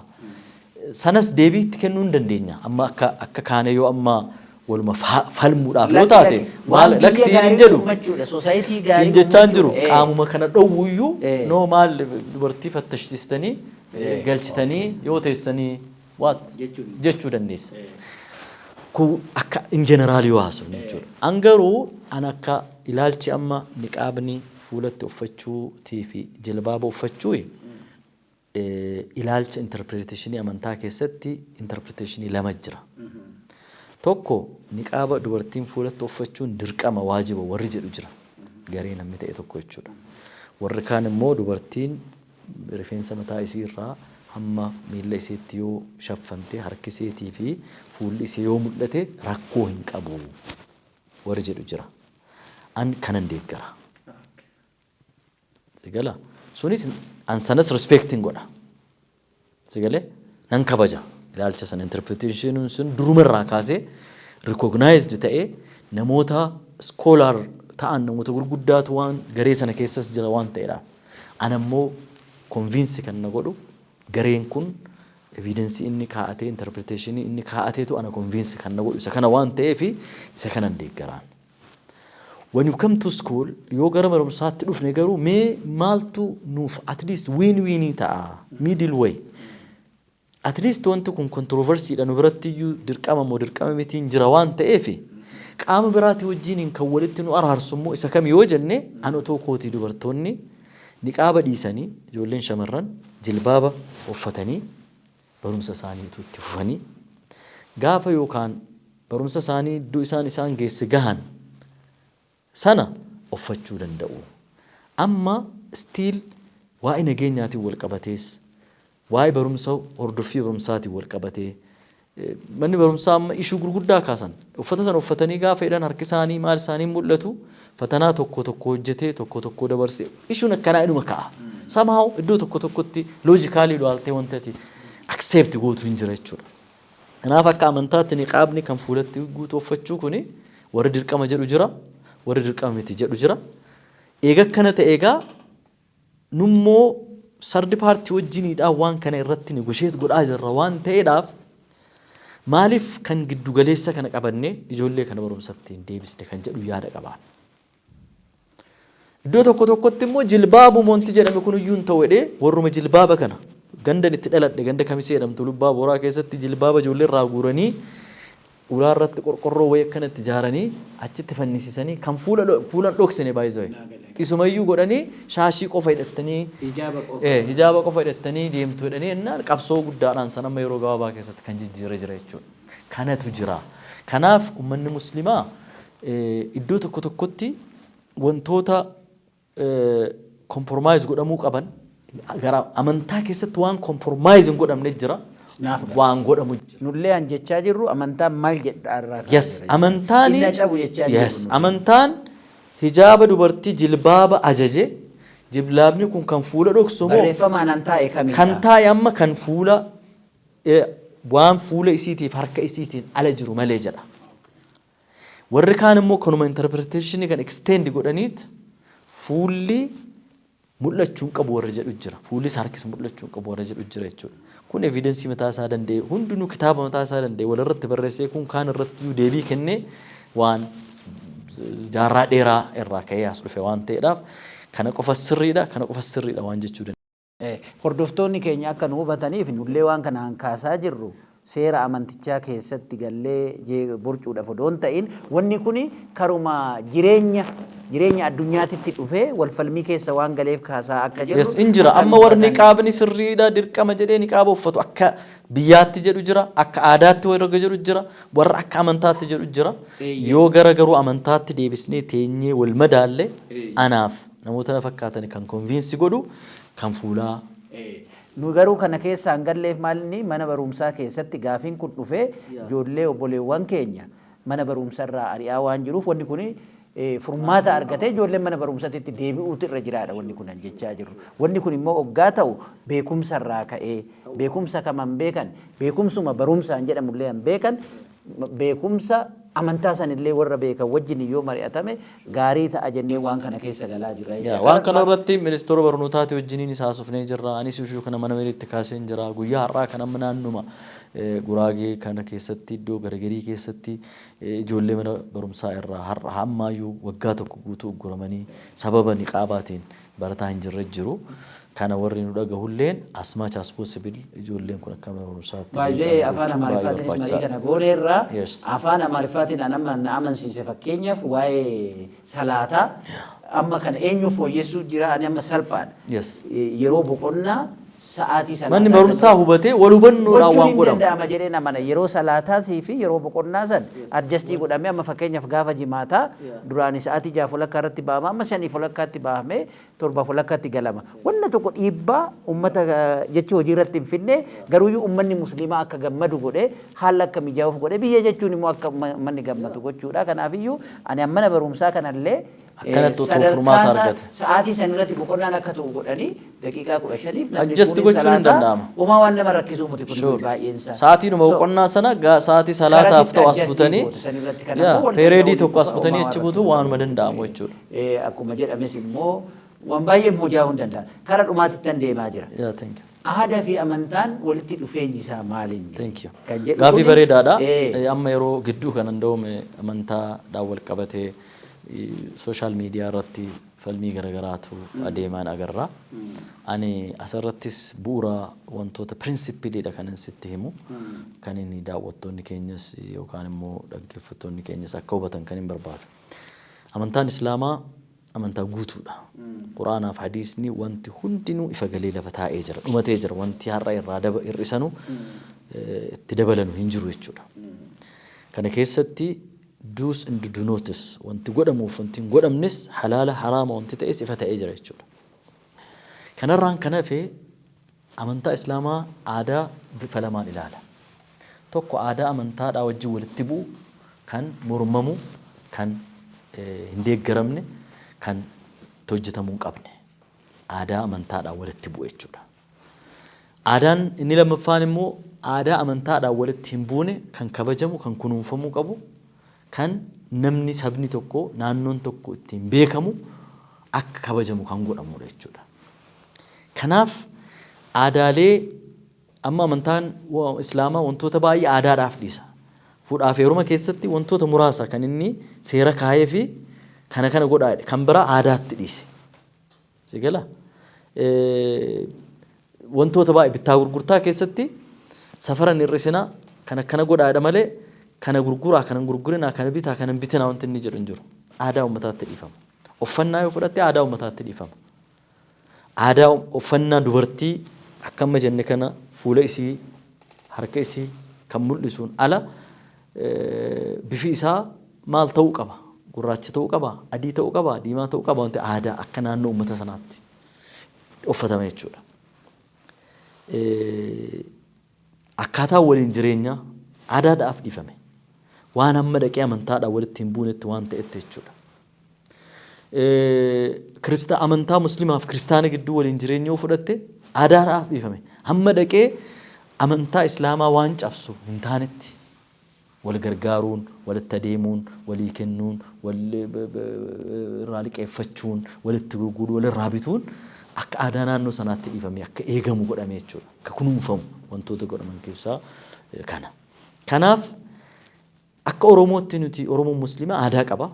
Sanas deebiitti kennuu hin dandeenya. Amma akka kaane yoo amma waluma falmuudhaaf yoo taate maal laksiin hin jedhu siin jechaan jiru qaamuma kana dhowwuyyuu noo maal dubartii fattashistanii galchitanii yoo teessanii waat jechuu dandeessa. Kun akka in jeneraal yoo haasofne jechuudha. An garuu an akka ilaalchi amma niqaabni fuulatti uffachuutii fi jilbaaba uffachuu ilaalcha interpreteeshinii amantaa keessatti interpreteeshinii lama jira. Tokko niqaaba dubartiin fuulatti uffachuun dirqama waajiba warri jedhu jira. Garee namni ta'e tokko jechuudha. Warri kaan immoo dubartiin rifeensa mataa isii irraa hamma miilla isiitti yoo shaffante harki isiitii fi fuulli isii yoo mul'ate rakkoo hin qabu warri jedhu jira. An kanan deeggara. Sigala. Sunis an sanas respecting godha. Sigale nan kabaja. Ilaalcha sana interpretation sun durumarraa kaasee recognized ta'ee namoota scholar ta'an namoota gurguddaatu waan garee sana keessas jira waan ta'edha. Ana immoo convince kan na godhu gareen kun evidence inni kaa'atee interpretation inni kaa'ateetu ana convince kan na godhu isa kana waan ta'eef isa kanan deeggaraan. When you come to school yoo gara barumsaatti dhufne garuu mee maaltu nuuf at least win ta'a middle way. At least wanti kun controversy dha nu biratti iyyuu dirqama moo dirqama mitiin jira waan ta'eef qaama biraati wajjin kan walitti nu araarsu immoo isa kam yoo jenne an otoo kootii dubartoonni niqaaba dhiisanii ijoolleen shamarran jilbaaba uffatanii barumsa isaanii itti fufanii gaafa yookaan barumsa isaanii iddoo isaan geesse gahan sana uffachuu danda'u. Amma still waa'ee nageenyaatiin wal qabatees waa'ee barumsa hordoffii barumsaatiin wal qabatee manni barumsaa amma ishuu gurguddaa kaasan uffata sana uffatanii gaafa jedhan harki isaanii maal isaanii mul'atu fatanaa tokko hojjetee tokko dabarsee ishuun akkanaa inuma ka'a. Somehow iddoo tokkotti loojikaalii ilaaltee wantati accept gootu hin jira jechuudha. Kanaaf akka amantaatti niqaabni kan fuulatti guutuu uffachuu kuni warri dirqama jedhu jira warri dirqama miti jedhu jira. Eega kana ta'e egaa nummoo sardi paartii wajjiniidhaa waan kana irratti negosheet godhaa jirra waan ta'eedhaaf maaliif kan giddu galeessa kana qabanne ijoollee kana barumsatti hin deebisne kan jedhu yaada qabaa. Iddoo tokkotti immoo jilbaabu monti jedhame kun iyyuu hin ta'u jedhee warruma jilbaaba kana gandan itti dhaladhe ganda kamisee jedhamtu lubbaa booraa keessatti jilbaaba ijoollee irraa guuranii ulaa irratti qorqorroo wayii akkanatti ijaaranii achitti fannisiisanii kan fuulan dhoksine baay'isoo isumayyuu godhanii shaashii qofa hidhattanii hijaaba qofa hidhattanii deemtu jedhanii ennaan qabsoo guddaadhaan sanamma yeroo gabaabaa keessatti kan jijjiiree jira jechuudha. Kanatu jira. Kanaaf uummanni muslimaa iddoo tokkotti wantoota compromise godhamuu qaban gara amantaa keessatti waan compromise hin godhamne jira. Waan godhamu nullee an jechaa jirru amantaan maal jedha irraa yes amantaani yes amantaan hijaaba dubartii jilbaaba ajaje jilbaabni kun kan fuula dhoksu moo barreeffamaan an taa'e kamidha kan taa'e amma kan fuula waan fuula isiitiif harka isiitiin ala jiru malee jedha warri kaan immoo kanuma interpretation kan extend godhaniit fuulli mul'achuu qabu warra jedhu jira fuulli harkis mul'achuu qabu warra jedhu jira jechuudha kun evidence mataa isaa danda'e hundinuu kitaaba mataa isaa danda'e wal irratti barreessee kun kaan irratti deebii kennee waan jaarraa dheeraa irraa ka'ee as dhufe waan ta'eedhaaf kana qofa sirriidha waan jechuu dandeenya. Hordoftoonni keenya akka nu hubataniif nullee waan kana kaasaa jirru seera amantichaa keessatti gallee borcuudhaaf odoon ta'in wanni kuni karuma jireenya addunyaatitti dhufee wal falmii keessa waan galeef kaasaa akka jiru. Yes injira amma warri niqaabni sirriidha dirqama jedhee niqaaba uffatu akka biyyaatti jedhu jira akka aadaatti warra jedhu jira warra akka amantaatti jedhu jira yoo garuu amantaatti deebisnee teenyee wal madaalle anaaf namoota na fakkaatan kan convince godhu kan fuulaa nu garuu kana keessa hangalleef maalni mana barumsaa keessatti gaafiin kun dhufee ijoollee obboleewwan keenya mana barumsarraa ari'aa waan jiruuf wanni kun furmaata argatee ijoolleen mana barumsaatti deebi'uutu irra jiraadha wanni kun jechaa jirru. Wanni kun immoo oggaa ta'u beekumsarraa ka'ee beekumsa kaman beekan beekumsuma barumsaan jedhamullee han beekan beekumsa amantaa sanillee warra beekan wajjin yoo mari'atame gaarii ta'a jennee waan kana keessa galaa jira. Waan kana irratti ministeera barnootaati wajjiniin isaasofnee jirra. Anis ishuu kana mana miriitti kaasee jira. Guyyaa har'aa kana naannuma Guraagee kana keessatti iddoo garagarii keessatti ijoollee mana barumsaa irraa har'a hammaayyuu waggaa tokko guutuu guramanii sababa niqaabaatiin barataa hin jirre jiru. Kana warri nu dhagahulleen as much as possible ijoolleen kun akka mana barumsaatti baay'ee afaan amaariffaatiin marii kana gooneerraa afaan amaariffaatiin amansiise fakkeenyaaf waa'ee salaataa amma kana eenyu fooyyessuu jira ani amma salphaadha yeroo boqonnaa sa'aatii salaataa manni barumsaa hubatee wal hubannoodhaan waan godhamu danda'ama jedhee namana yeroo salaataa fi yeroo boqonnaa san adjastii godhamee amma fakkeenyaaf gaafa jimaataa duraanii sa'aatii 6 irratti bahama amma 5 bahamee 7 galama wanna tokko dhiibbaa ummata jechuu hojii irratti hin finne garuu ummanni musliimaa akka gammadu godhee haala akka mijaa'uuf godhee biyya jechuun immoo akka manni gammadu gochuudha kanaafiyyuu ani mana barumsaa kanallee akkanatti furmaata argate sa'aatii san irratti boqonnaan akka ta'u godhanii daqiiqaa 15 adjasti gochuun hin danda'ama uumaa waan nama rakkisuu muti kun baay'een isaa sa'aatiidhuma boqonnaa sana sa'aatii salaataaf ta'u as butanii pereedii tokko as butanii achi butu waanuma danda'amu jechuudha akkuma jedhames immoo waan baay'ee mujaa'uu hin danda'an kara dhumaatitti deemaa jira. Aadaa fi amantaan walitti dhufeenyi isaa maaliin? Gaafii bareedaadha. Amma yeroo gidduu kana ndawme amantaadhaan wal qabatee social media irratti falmii garagaraatu adeemaan agarra. Ani asirrattis bu'uura wantoota principleedha kanan sitti himu kan inni daawwattoonni keenyas yookaan immoo dhaggeeffattoonni keenyas akka hubatan kan hin barbaadu. Amantaan Islaamaa amantaa guutuudha. Quraanaaf hadiisni wanti hundinuu ifa galee lafa taa'ee jira. Dhumatee jira wanti har'a irraa hir'isanu itti dabalanu hin jiru jechuudha. Kana keessatti do's and do nots wanti godhamuuf wanti hin godhamnes halaala haraama wanti ta'es ifa ta'ee jira jechuudha. Kanarraan kan hafe amantaa Islaamaa aadaa bifa lamaan ilaala. Tokko aadaa amantaadhaa wajjin walitti bu'u kan mormamu kan hin deeggaramne kan hojjetamuu hin qabne aadaa amantaadhaan walitti bu'u jechuudha. Aadaan inni lammaffaan immoo aadaa amantaadhaan walitti hin buune kan kabajamu kan kunuunfamuu qabu kan namni sabni tokko naannoon tokko ittiin beekamu akka kabajamu kan godhamudha jechuudha. Kanaaf aadaalee amma amantaan Islaamaa wantoota baay'ee aadaadhaaf dhiisa. Fuudhaaf heeruma keessatti wantoota muraasa kan inni seera kaayee fi kana godhaa kan biraa aadaatti dhiise. Sigala wantoota baay'ee bittaa gurgurtaa keessatti safaran hir'isinaa kana godhaadha malee kana gurguraa kana gurgurinaa kana bitaa kana bitinaa wanti inni jedhu hin jiru. Aadaa uummataatti dhiifama. Uffannaa yoo fudhatte aadaa uummataatti dhiifama. Aadaa uffannaa dubartii akkama jenne kana fuula isii harka isii kan mul'isuun ala bifi isaa maal ta'uu qaba? Gurraacha ta'uu qaba, adii ta'uu qaba, diimaa ta'uu qaba wanti aadaa akka naannoo uummata sanaatti uffatame jechuudha. akkaataa waliin jireenyaa aadaadhaaf dhiifame. Waan amma dhaqee amantaadhaan walitti hin buunetti waan ta'etti jechuudha. Amantaa musliimaa fi kiristaana gidduu waliin jireenya yoo fudhatte aadaadhaaf dhiifame. Amma dhaqee amantaa islaamaa waan cabsu hin taanetti wal gargaaruun, walitti adeemuun, walii kennuun, irraa liqeeffachuun, walitti gurguruun, walirraa bituun akka aadaa naannoo sanaatti dhiifame akka eegamu godhame jechuudha. Akka kunuunfamu wantoota godhaman keessaa kana. Kanaaf akka Oromootti nuti Oromoon Muslimaa aadaa qaba.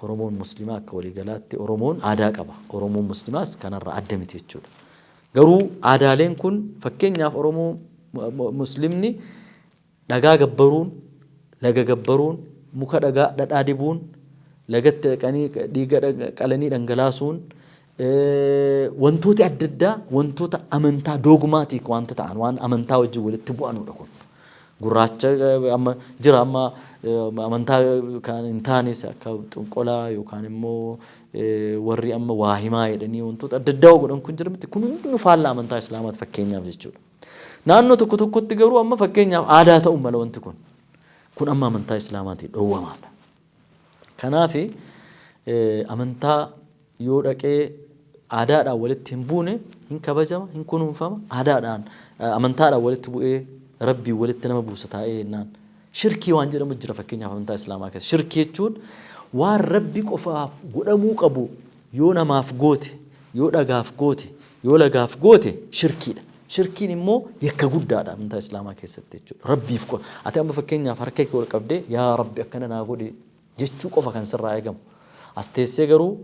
Oromoon Muslimaa akka waliigalaatti Oromoon aadaa qaba. Oromoon Muslimaas kanarraa adda miti jechuudha. Garuu aadaaleen kun fakkeenyaaf Oromoo Muslimni dhagaa gabbaruun, laga gabbaruun, muka dhadhaa dibuun, lagatti dhaqanii dhiiga qalanii dhangalaasuun wantoota adda addaa wantoota amantaa doogmaatii wanta ta'an waan amantaa wajjin walitti bu'anudha kun. Gurraacha amma jira amma amantaa kan hin taanes akka xunqolaa yookaan immoo warri amma waa himaa jedhanii wantoota adda addaa godhan kun jira miti kun hundinuu faallaa amantaa islaamaati fakkeenyaaf jechuudha. Naannoo tokko tokkotti garuu amma fakkeenyaaf aadaa ta'uu mala wanti kun amma amantaa islaamaatiin dhoowwamaadha. Kanaaf amantaa yoo dhaqee aadaadhaan walitti hin buune hin kabajama hin kunuunfama aadaadhaan amantaadhaan walitti bu'ee rabbii walitti nama buusa taa'ee jennaan shirkii waan jedhamu jira fakkeenyaaf amantaa islaamaa keessa shirkii jechuun waan rabbi qofaaf godhamuu qabu yoo namaaf goote yoo dhagaaf goote yoo lagaaf goote shirkiidha. Shirkiin immoo yakka guddaadha amantaa islaamaa keessatti jechuudha. Rabbiif qofa ati amma fakkeenyaaf harka kee ol qabdee yaa rabbi akkana naa godhe jechuu qofa kan sirraa eegamu. As teessee garuu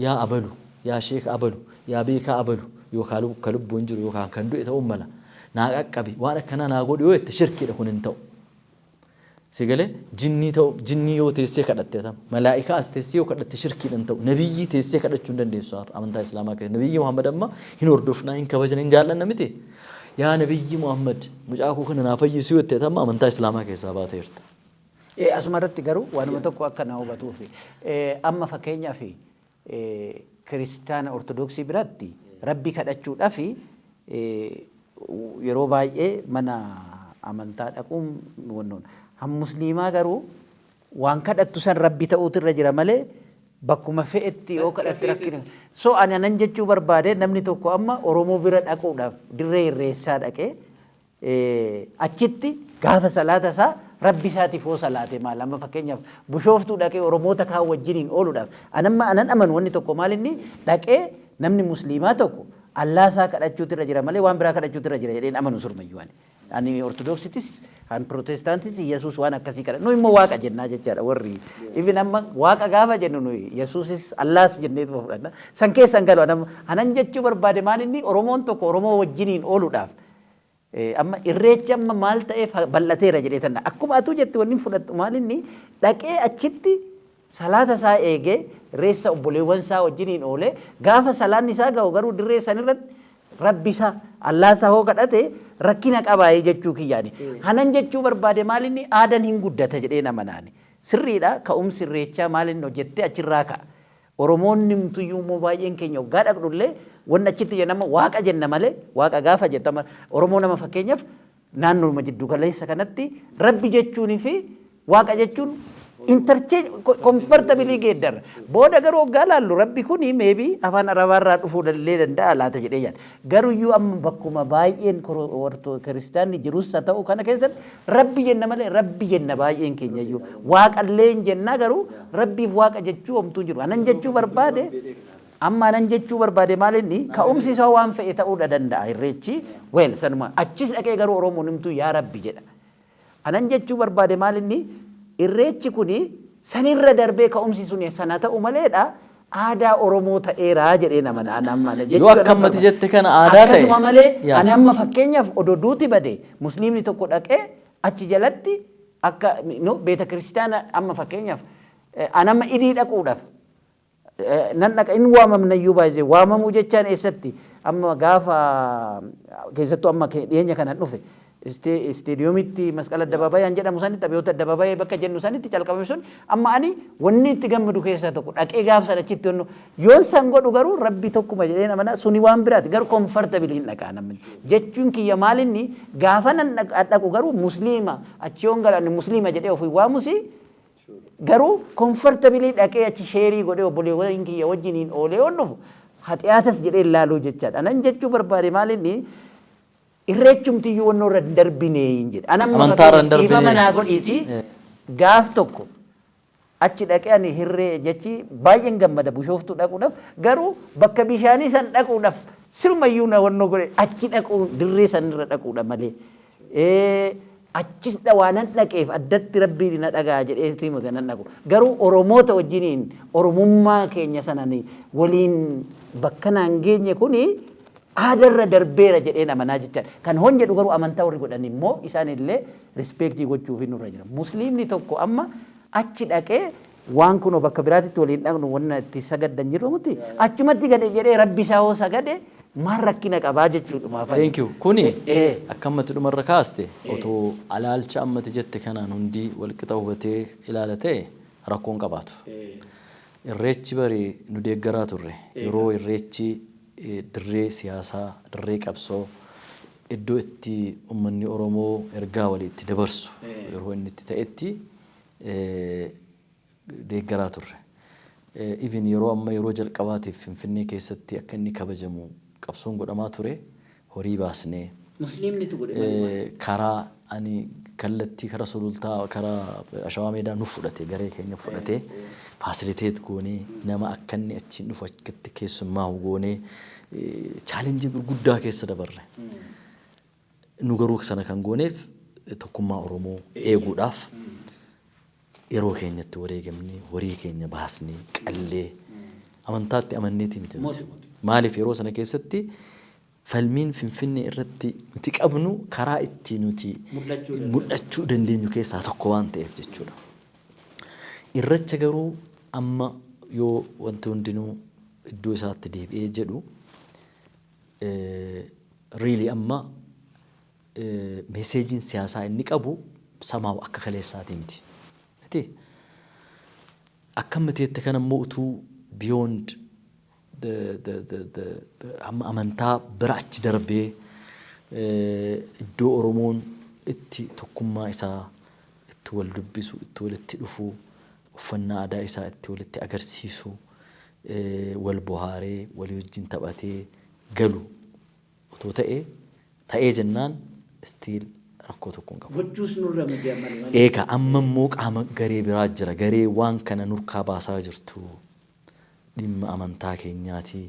yaa abalu yaa sheeka abalu yaa beekaa abalu yookaan kan lubbuun jiru yookaan kan du'e ta'uu mala. Naa qaqqabi waan akkana naa godhe yoo itti shirkiidha kun hin ta'u. Sigalee jinnii yoo teessee kadhatte tam malaa'ikaa as teessee yoo kadhatte shirkiidha hin ta'u. Nabiyyii teessee kadhachuu hin dandeessu amantaa islaamaa keessatti. Nabiyyi Muhammad amma hin hordofnaa hin kabajan hin jaallanna miti. Yaa Nabiyyi Muhammad mucaa koo kana naa fayyisuu yoo ta'e tam amantaa islaamaa keessaa baateerta. Asuma irratti garuu waanuma tokko akka na hubatuuf amma fakkeenyaaf kiristaana ortodoksii biratti rabbi kadhachuudhaaf yeroo baay'ee mana amantaa dhaquun wannoon han musliimaa garuu waan kadhattu san rabbi ta'uutu irra jira malee bakkuma fe'etti yoo kadhatte rakkina so ani anan jechuu barbaade namni tokko amma Oromoo bira dhaquudhaaf dirree irreessaa dhaqee achitti gaafa salaata isaa rabbi isaatiif hoo salaate maal amma fakkeenyaaf bushooftuu dhaqee Oromoota kaan wajjiniin ooluudhaaf anan aman wanni tokko maal inni dhaqee namni musliimaa tokko Allah isaa kadhachuutu irra jira malee waan biraa kadhachuutu irra jira jedheen amanu surmayyuu ani ortodoksitis an protestantis Yesuus waan akkasii kadha nu immoo waaqa jennaa jechaadha warri even amma waaqa gaafa jennu nu Yesuusis Allahs jenneetu fudhanna san keessan galu anan jechuu barbaade maal inni Oromoon tokko Oromoo wajjiniin ooluudhaaf amma irreechi amma maal ta'eef bal'ateera jedhee tanna akkuma atuu jetti wanni fudhattu maal inni dhaqee achitti salaata isaa eegee reessa obboleewwan isaa wajjiniin oolee gaafa salaanni isaa ga'u garuu dirree san irratti rabbi isaa Allah isaa hoo kadhate rakkina qabaayee jechuu kiyyaani. Hanan jechuu barbaade maal inni aadan hin guddata jedhee nama naani. Sirriidha ka'umsi irreechaa maal inni hojjettee achirraa ka'a. Oromoonni mtuyyuu immoo baay'een keenya waggaa dhaqnullee wanni achitti jedhama waaqa jenna malee waaqa gaafa jettama Oromoo nama fakkeenyaaf naannooma jiddu galeessa kanatti rabbi jechuunii fi waaqa jechuun interchange comfortably geeddarra booda garuu waggaa laallu rabbi kuni maybe afaan arabaarraa dhufuu danda'a laata jedhee yaada garuu iyyuu amma bakkuma baay'een kiristaanni jirus haa ta'u kana keessatti rabbi jenna malee rabbi jenna baay'een keenya iyyuu waaqallee jenna garuu rabbiif waaqa jechuu homtuu jiru anan jechuu barbaade amma anan jechuu barbaade maal inni ka'umsi isaa waan fe'e ta'uu danda'a irreechi weel sanuma achis dhaqee garuu Oromoon himtuu yaa rabbi jedha anan jechuu barbaade maal inni irreechi kuni sanirra darbee ka'umsi sun sana ta'u maleedha aadaa Oromoo ta'eeraa jedhee nama nama yoo akkamatti jette kana aadaa ta'e akkasuma malee ani amma fakkeenyaaf odoo duuti bade musliimni tokko dhaqee achi jalatti akka beeta kiristaana amma fakkeenyaaf anama idii dhaquudhaaf nan dhaqa inni waamamna iyyuu baay'ee waamamuu jechaan eessatti amma gaafa keessattuu amma dhiyeenya kana dhufe isteediyomitti masqala addabaabayaan jedhamu sanitti taphoota addabaabayee bakka jennu sanitti calqabame sun amma ani wanni itti gammadu keessaa tokko dhaqee gaafsa achitti wannu yoon san godhu garuu rabbi tokkuma jedhee namana suni waan biraati garuu comfortable hin dhaqaa namni jechuun kiyya maalinni gaafa nan dhaqu garuu musliima achi yoon galan musliima jedhee ofii waamusi garuu comfortable dhaqee achi sheerii godhee obboleewwan kiyya wajjiniin oolee on dhufu hatiyaatas jedhee ilaaluu jechaadha anan jechuu barbaade maalinni irreechumtiyyuu wannoo irra darbinee hin jedhe. Amantaarra hin darbinee. Dhiifa manaa godhiiti gaaf tokko achi dhaqee ani hirree jechi baay'een gammada bushooftuu dhaquudhaaf garuu bakka bishaanii san dhaquudhaaf sirmayyuu na wannoo godhe achi dhaquu dirree san irra dhaquudha malee. Achis dhawaanan dhaqeef addatti rabbiin na dhagaa jedhee tiimote nan dhaqu. Garuu Oromoota wajjiniin Oromummaa keenya sananii waliin bakka naan geenye kuni aadarra darbeera jedheen amanaa jechaadha. Kan hon jedhu garuu amantaa warri godhan immoo isaan illee rispeektii gochuuf nurra jira. Musliimni tokko amma achi dhaqee waan kun bakka biraatitti waliin dhaqnu wanna itti sagaddan jiru muti achumatti gade jedhee rabbi isaa hoo sagade maal rakkina qabaa jechuudha. Thank you. Kuni akkamatti dhumarra kaaste otoo alaalcha ammati jette kanaan hundi walqixa hubatee ilaalate rakkoon qabaatu. Irreechi bari nu deeggaraa turre yeroo irreechi dirree siyaasaa dirree qabsoo iddoo itti uummanni Oromoo ergaa walii itti dabarsu yeroo inni itti ta'etti deeggaraa turre. Even yeroo amma yeroo jalqabaatiif Finfinnee keessatti akka inni kabajamu qabsoon godhamaa ture horii baasnee musliimnitu godhe karaa ani kallattii karaa sulultaa karaa ashawaa meedaa nu fudhate garee keenya fudhate fasiliteet goonee nama akka inni achiin dhufu akkatti keessummaa goonee chaalenjii gurguddaa keessa dabarre. Nu garuu sana kan gooneef tokkummaa Oromoo eeguudhaaf yeroo keenyatti wareegamnee horii keenya baasnee qallee amantaatti amanneeti miti. Maaliif yeroo sana keessatti falmiin Finfinnee irratti nuti qabnu karaa itti nuti mul'achuu dandeenyu keessaa tokko waan ta'eef jechuudha. Irreecha garuu amma yoo wanti hundinuu iddoo isaatti deebi'ee jedhu really amma meeseejiin siyaasaa inni qabu samaawu akka kaleessaatii miti. Akkamiteetti kan ammoo utuu beyond amantaa bira achi darbee iddoo Oromoon itti tokkummaa isaa itti wal dubbisu itti walitti dhufu uffannaa aadaa isaa itti walitti agarsiisu wal bohaaree walii wajjin taphatee galu otoo ta'ee jennaan stiil rakkoo tokko hin qabu. Gochuus nurra miidiyaaman. Eega amma immoo qaama garee biraa jira garee waan kana nurkaa baasaa jirtu dhimma amantaa keenyaati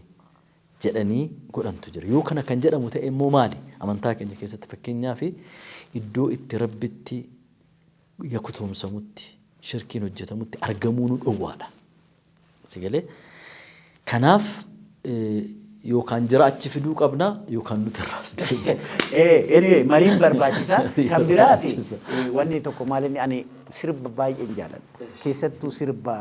jedhanii godhantu jira. Yoo kana kan jedhamu ta'e immoo maali? Amantaa keenya keessatti fakkeenyaaf iddoo itti rabbitti yakutoomsamutti shirkiin hojjetamutti argamuu nu dhowwaadha. Sigalee kanaaf yookaan jira achi fiduu qabna yookaan nuti irraas deemu. Anyway mariin barbaachisaa kan biraati wanni tokko maalinni ani sirba baay'een jaaladha. Keessattuu sirba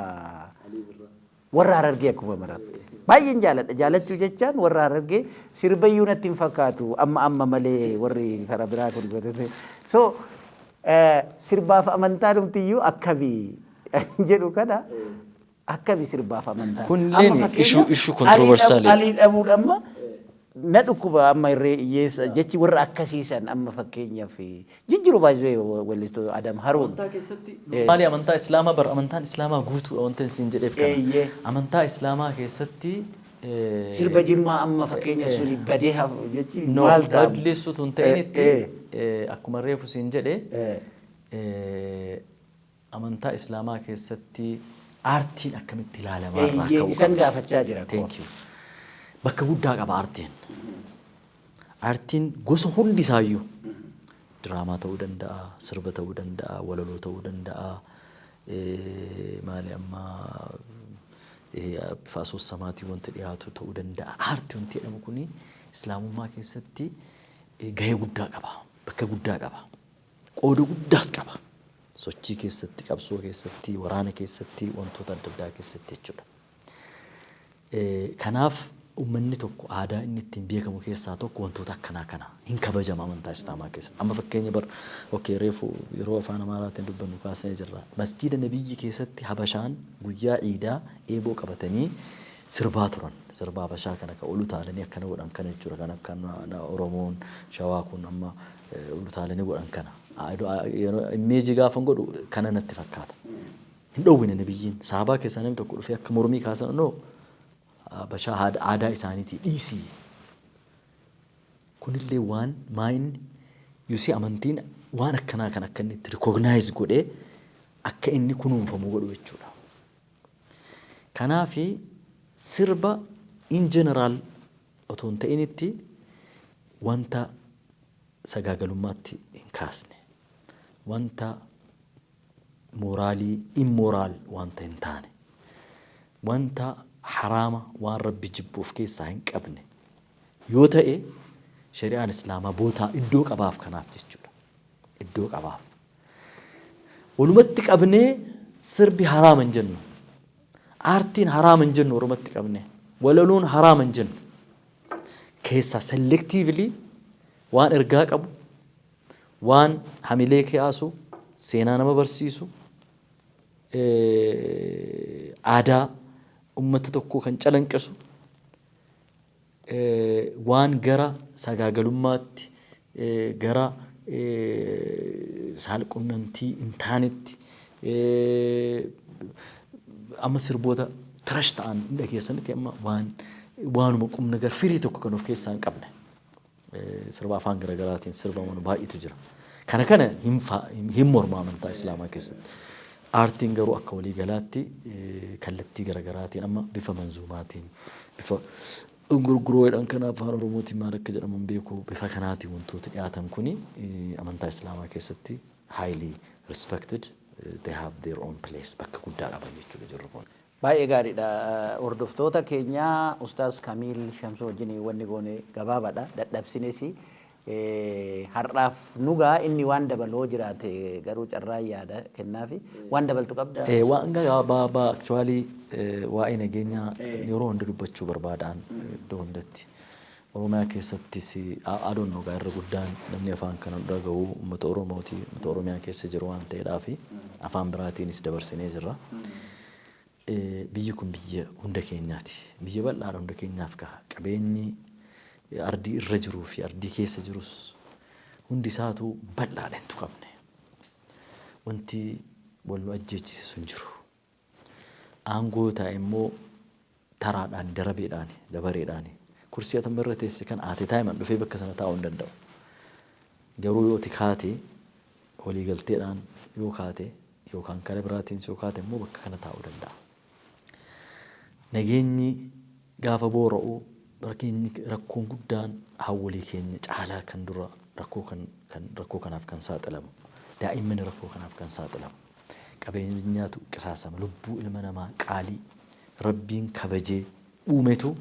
warra Harargee akkuma maraatti. Baay'een jaaladha. Jaalachuu jechaan warra Harargee sirbayyuu natti hin fakkaatu amma malee warri karaa biraa kun godhate. So sirbaaf amantaa dhumtiyyuu akkamii jedhu kana akkami sirbaaf amantaa. Kunneen issue controversial. Alii dhabuudha amma na dhukkuba amma irree hiyyeessa jechi warra akkasiisan amma fakkeenyaaf jijjiiru baay'ee wallistu Adam Haruun. Amantaa keessatti maali amantaa Islaamaa bar amantaan Islaamaa guutuu wanti isin jedheef kana. Amantaa Islaamaa keessatti sirba jimmaa amma fakkeenya suni badee jechi maal ta'a? Balleessu tun ta'initti akkuma reefu isin jedhe amantaa Islaamaa keessatti aartiin akkamitti ilaalamaa irraa ka'uu isan gaafachaa jira. Thank you. Bakka guddaa qaba aartiin. Aartiin gosa hundi isaayyuu diraamaa ta'uu danda'a, sirba ta'uu danda'a, walaloo ta'uu danda'a, maali amma bifa asoosamaatii wanti dhiyaatu ta'uu danda'a. Aartii wanti jedhamu kuni Islaamummaa keessatti gahee guddaa qaba, bakka guddaa qaba, qooda guddaas qaba. Sochii keessatti, qabsoo keessatti, waraana keessatti, wantoota adda addaa keessatti jechuudha. Kanaaf ummanni tokko aadaa inni ittiin beekamu keessaa tokko wantoota akkanaa kana hin kabajama amantaa islaamaa keessatti. Amma fakkeenya reefu yeroo afaan Amaaraatiin dubbannu kaasee jirra. Masjiida Nabiyyi keessatti Habashaan guyyaa Iidaa eeboo qabatanii sirbaa turan. Sirba Habashaa kana ka olu taalanii akkana godhan kana jechuudha. Kan akka Oromoon Shawaa kun amma olu taalanii godhan kana. Imeejii gaafa godhu kana natti fakkaata. Hin dhoowwine Nabiyyiin sahabaa keessaa namni tokko dhufee akka mormii kaasan noo Habashaa aadaa isaaniitii dhiisii. Kunillee waan maayinni yusii amantiin waan akkanaa kan akka inni itti rikognaayiz godhee akka inni kunuunfamu godhu jechuudha. Kanaafi sirba in general otoo hin ta'initti wanta sagaagalummaatti hin kaasne wanta moraalii immoraal wanta hin taane wanta haraama waan rabbi jibbuuf keessaa hin qabne yoo ta'e shari'aan islaamaa bootaa iddoo qabaaf kanaaf jechuudha. Iddoo qabaaf. Walumatti qabnee sirbi haraama hin jennu. Aartiin haraama hin jennu walumatti qabnee. Walaluun haraama hin jennu. Keessaa selectively waan ergaa qabu, waan hamilee kaasu, seenaa nama barsiisu, aadaa ummata tokko kan calanqisu waan gara sagaagalummaatti gara saalqunnamtii hin taanetti amma sirboota tirash ta'an dhageessanitti amma waanuma qubna gar firii tokko kan of keessaa hin qabne sirba afaan garagaraatiin sirbaman baay'eetu jira. Kana hin morma amantaa islaamaa keessatti. Aartiin garuu akka walii galaatti kallattii garagaraatiin amma bifa manzuumaatiin bifa gurguroodhaan kana afaan oromootiin maal akka jedhaman beeku bifa kanaatiin wantoota dhiyaatan kuni amantaa islaamaa keessatti highly respected. They have their own place bakka guddaa qaban jechuudha jirru kun. Baay'ee gaariidha. Hordoftoota keenya Ustaaz Kamiil Shamsuu wajjin wanni goone gabaabaadha. Dadhabsines har'aaf nugaa inni waan dabaloo jiraate garuu carraa yaada kennaafi waan dabaltu qabda. Waan gabaabaa actually waa'ee nageenyaa yeroo hunda dubbachuu barbaadaan iddoo hundatti. Oromiyaa keessattis adoon nugaa irra guddaan namni afaan kana dhaga'u uummata Oromooti uummata Oromiyaa keessa jiru waan ta'eedhaafi afaan biraatiinis dabarsinee jirra. Biyyi kun biyya hunda keenyaati. Biyya bal'aadha hunda keenyaaf gaha. Qabeenyi ardii irra jiruu fi ardii keessa jirus hundi isaatu bal'aadha hin tuqamne. Wanti wal nu ajjeechisisu hin jiru. Aangoo taa'e immoo taraadhaan darabeedhaan dabareedhaan kursii atamma irra teesse kan ate taayiman dhufee bakka sana taa'uu hin danda'u. Garuu yoo kaate walii galteedhaan yoo kaate yookaan kara biraatiin yoo kaate immoo bakka kana taa'uu danda'a. Nageenyi gaafa boora'u rakkoon guddaan hawwalii keenya caalaa kan dura rakkoo kanaaf kan saaxilamu daa'imman rakkoo kanaaf kan saaxilamu qabeenyaatu qisaasama lubbuu ilma namaa qaalii rabbiin kabajee uumetu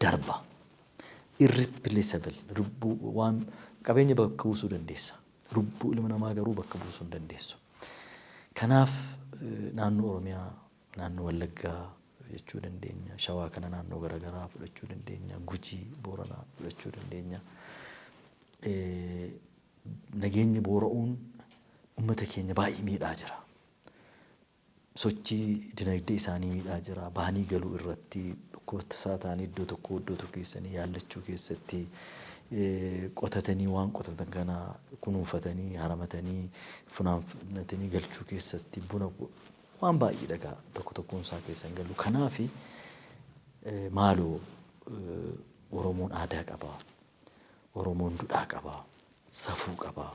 darba irreplaceable lubbuu waan qabeenya bakka buusuu dandeessa lubbuu ilma namaa garuu bakka buusuu hin dandeessu. Kanaaf naannoo Oromiyaa naannoo Wallaggaa fudhachuu dandeenya. Shawaa kana naannoo garaagaraa fudhachuu dandeenya. Gujii Booranaa fudhachuu dandeenya. Nageenyi boora'uun uummata keenya baay'ee miidhaa jira. Sochii dinagdee isaanii miidhaa jira. Baanii galuu irratti dhukkuboota isaa ta'anii iddoo tokko keessanii yaallachuu keessatti qotatanii waan qotatan kana kunuunfatanii haramatanii funaanfatanii galchuu keessatti buna waan baay'ee dhagaa tokkoon isaa keessan galu. Kanaafi maaloo Oromoon aadaa qaba. Oromoon duudhaa qaba. Safuu qaba.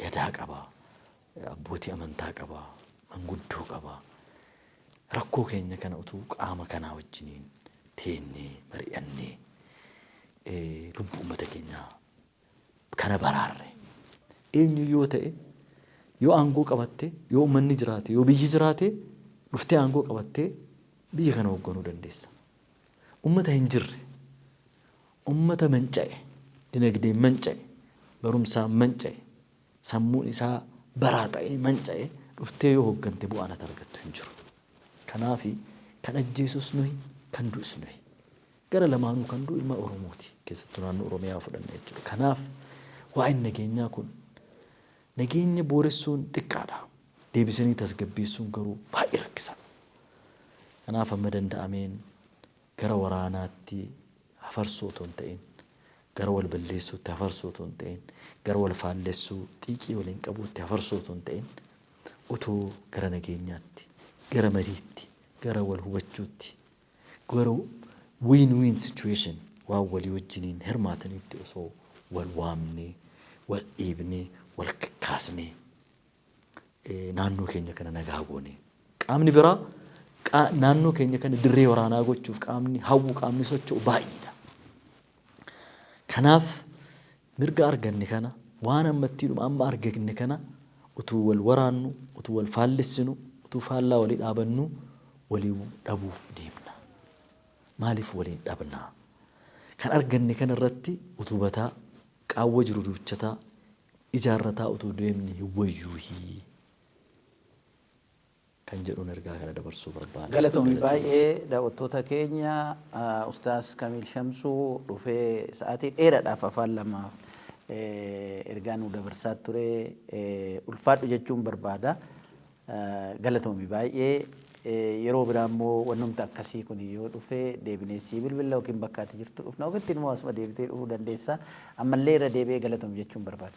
Gadaa qaba. Abbootii amantaa qaba. Manguddoo qaba. Rakkoo keenya kana utuu qaama kanaa wajjiniin teenyee mari'annee lubbuu uummata keenyaa kana baraarre eenyu yoo ta'e yoo aangoo qabatte yoo uummanni jiraate yoo biyyi jiraate dhuftee aangoo qabatte biyya kana hoogganuu dandeessa. Uummata hin jirre uummata manca'e dinagdeen manca'e barumsaan manca'e sammuun isaa baraa ta'e manca'e dhuftee yoo hooggante bu'aan ati argattu hin jiru. Kanaafi kan ajjeesus nuyi kan du'us nuyi. Gara lamaanuu kan du'u ilma Oromooti. Keessattuu naannoo Oromiyaa fudhanne jechuudha. Kanaaf waa'een nageenyaa kun nageenya booressuun xiqqaadha. Deebisanii tasgabbeessuun garuu baay'ee rakkisaadha. Kanaaf amma danda'ameen gara waraanaatti hafarsoo otoo hin ta'in, gara wal balleessuutti hafarsoo otoo hin ta'in, gara wal faallessuu xiiqii waliin qabuutti hafarsoo otoo hin ta'in, otoo gara nageenyaatti, gara mariitti, gara wal hubachuutti, gara win-win situation waan walii wajjiniin hirmaataniitti osoo wal waamnee, wal dhiibnee, wal kakkaasnee naannoo keenya kana nagaa goone. Qaamni biraa naannoo keenya kana dirree waraanaa gochuuf qaamni socho'u baay'eedha. Kanaaf mirga arganne kana waan ammattiidhuma amma arganne kana utuu wal waraannu, utuu wal faallessinu, utuu faallaa walii dhaabannu walii dhabuuf deemna. Maaliif waliin dhabnaa? Kan arganne kana irratti utubataa, qaawwa jiru duuchataa, ijaarrataa utuu deemne hin wayyuuhii. Kan jedhuun ergaa kana dabarsuu barbaada. Galatoomii baay'ee daawwattoota keenya Ustaaz Kamiil Shamsuu dhufee sa'aatii dheeraadhaaf afaan lamaaf ergaa nu dabarsaa ture ulfaadhu jechuun barbaada. Galatoomii baay'ee yeroo biraa immoo wannumti akkasii kun yoo dhufee deebinee sii bilbila yookiin bakka ati jirtu dhufna ofitti immoo asuma deebitee dhufuu dandeessa. Ammallee irra deebi'ee galatoomii jechuun barbaada.